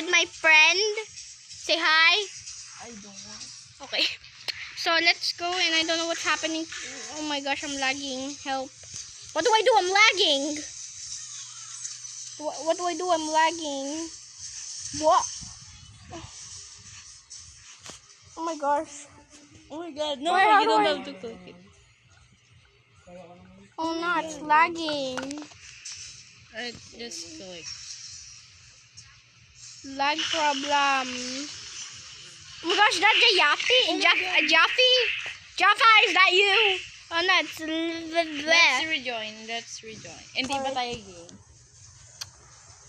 with my friend. Say hi. I don't want. Okay. So let's go, and I don't know what's happening. Oh my gosh, I'm lagging. Help. What do I do? I'm lagging. What do I do? I'm lagging. What? Oh my gosh. Oh my god, no, Why, you don't how do have to click it. Oh no, it's lagging. Alright, just click. Lag problem. Oh my gosh, that's a Yappy? Jaffy? Jaffa, is that you? Oh no, it's Let's rejoin. Hindi pa tayo game.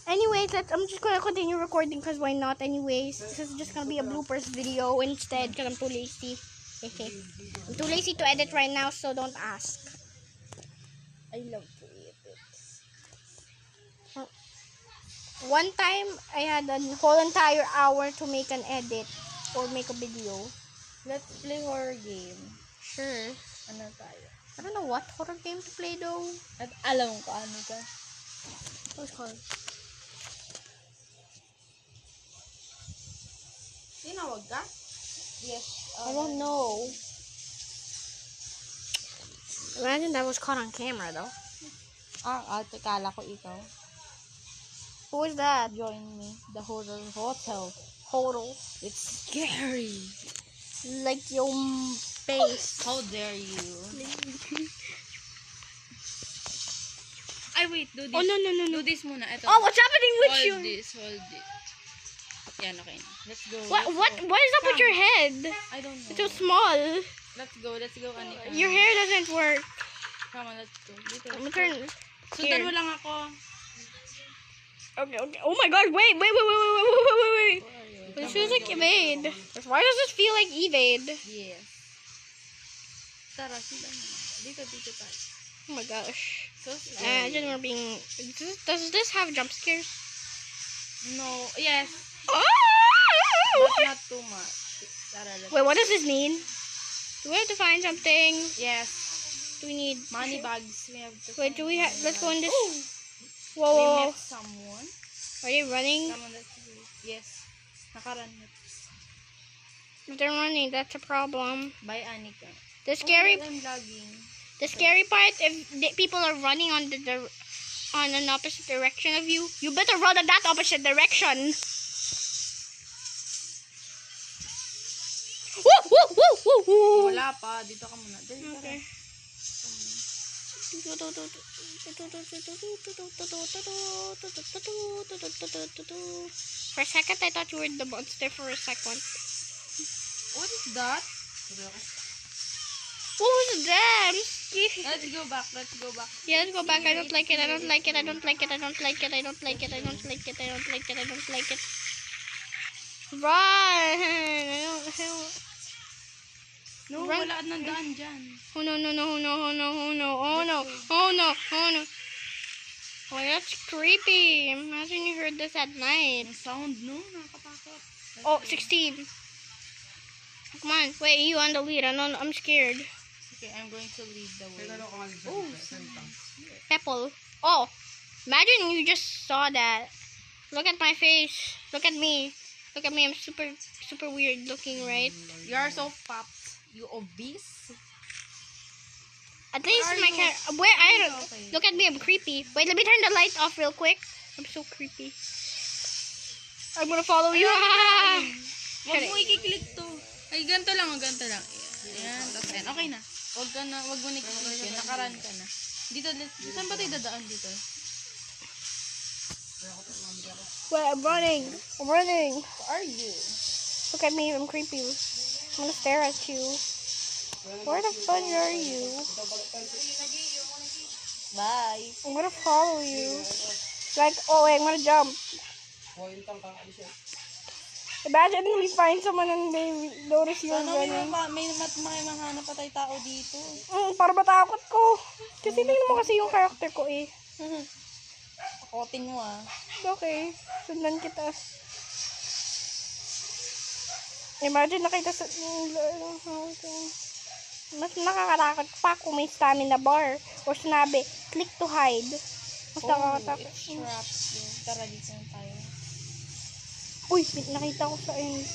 Anyways, I'm just gonna continue recording because why not? Anyways, this is just gonna be a bloopers video instead because I'm too lazy. I'm too lazy to edit right now, so don't ask. I love to eat it. One time, I had a whole entire hour to make an edit or make a video. Let's play horror game. Sure. Ano tayo? I don't know what horror game to play though. At alam ko ano ka. What's it called? Tinawag ka? Yes. I don't know. Imagine that was caught on camera though. Kala ko ikaw. Who is that? Join me. The horror hotel. Hodel. It's scary. Like your face. How dare you? Ay, wait. Do this. Oh no. Do this muna. Ito. Oh, what's happening with you? Hold this. Yan, okay na. Let's go. What is up with your head? I don't know. It's so small. Let's go, Anika. Your hair doesn't work. Come on, let's go. Dito. I'm gonna turn. Sundan mo lang ako. Okay. Oh my god, wait. Where are you? This feels like evade. Why does this feel like evade? Yes. Tara, sundan mo. Dito tayo. Oh my gosh. So scary. Imagine we're being... Does this have jump scares? No, yes. Oh! But not too much. Tara, let's Wait, what does this mean? Do we have to find something? Yes. Do we need... Money bags. We have to Wait, do we have... Let's go in this... We Whoa. met someone. Are they running? Come on, let's go. Yes. Nakaran na. If they're running, that's a problem. Bye, Anika. The scary... I'm lagging. The scary part, if people are running on on an opposite direction of you, you better run in that opposite direction. Woo! Wala pa. Dito ka muna. Dali, Okay. For a second, I thought you were the monster for a second. What is that? What was that? I'm scared. Let's go back. Yeah, let's go back. I don't like it. Run! I don't. No, Run. wala nang daan dyan. Oh no. Oh, that's creepy. Imagine you heard this at night. Yung sound, no? Nakakatakot. Oh, 16. Come on. Wait, you on the lead. I'm scared. Okay, I'm going to lead the way. Oh, Pepple. Oh, imagine you just saw that. Look at my face. Look at me. I'm super weird looking, right? You are so fat. You obese? At least Where are my you? car. Where I don't. Okay. Look at me. I'm creepy. Wait, let me turn the light off real quick. I'm so creepy. I'm gonna follow you. Wag mo ikiklik to. Ay, ganito lang. Ayan, tapos ayan. Okay na. Wag mo ikiklik yun. Nakaran ka na. Dito, saan ba tayo dadaan dito? Wait, I'm running. Where are you? Look at me. I'm creepy. I'm gonna stare at you. Where the fudge are you? Bye. I'm gonna follow you. Like, oh wait, I'm gonna jump. Imagine we find someone and they notice you're Sana may running. mga pa tayo tao dito. Para matakot ko. Kasi tingnan mo kasi yung character ko eh. Kotin mo ah. Okay, sundan kita. Imagine nakita sa... Mas nakakatakot pa kung may stamina bar. O sinabi, click to hide. Mas nakakatakot. It's trapped. Tara, dito na tayo. Uy, nakita ko sa end.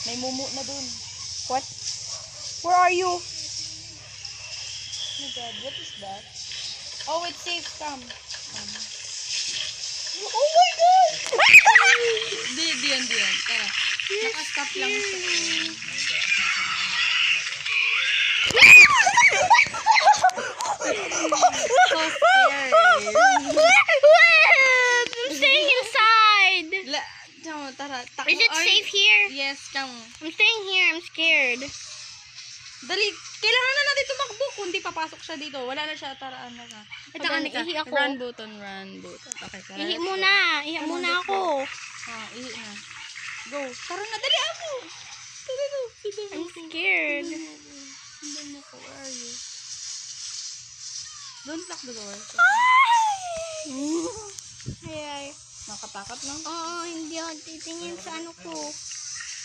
May mumu na dun. What? Where are you? Oh my god, what is that? Oh, it's safe, come. Oh my god! Diyan. Tara. Naka-stop lang siya. So scary. I'm staying inside. Tara, takbo. Is it safe here? Yes, come. I'm staying here. I'm scared. Dali, kailangan na natin tumakbo. Kung di papasok siya dito, wala na siya. Tara, ano ka. Ito, Ayan, ka. ihi ako. Run button. Okay, tara. Ihi muna. Ihi muna ako. Ihi na. Go. Tara na, dali ako. Tara na. I'm scared. Sundan mo ko. Where are you? Don't lock the door. Ay. Nakatakot lang. Oo, hindi ako titingin sa ano ko.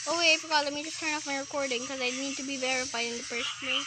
Oh wait, I forgot. Let me just turn off my recording because I need to be verified in the first place.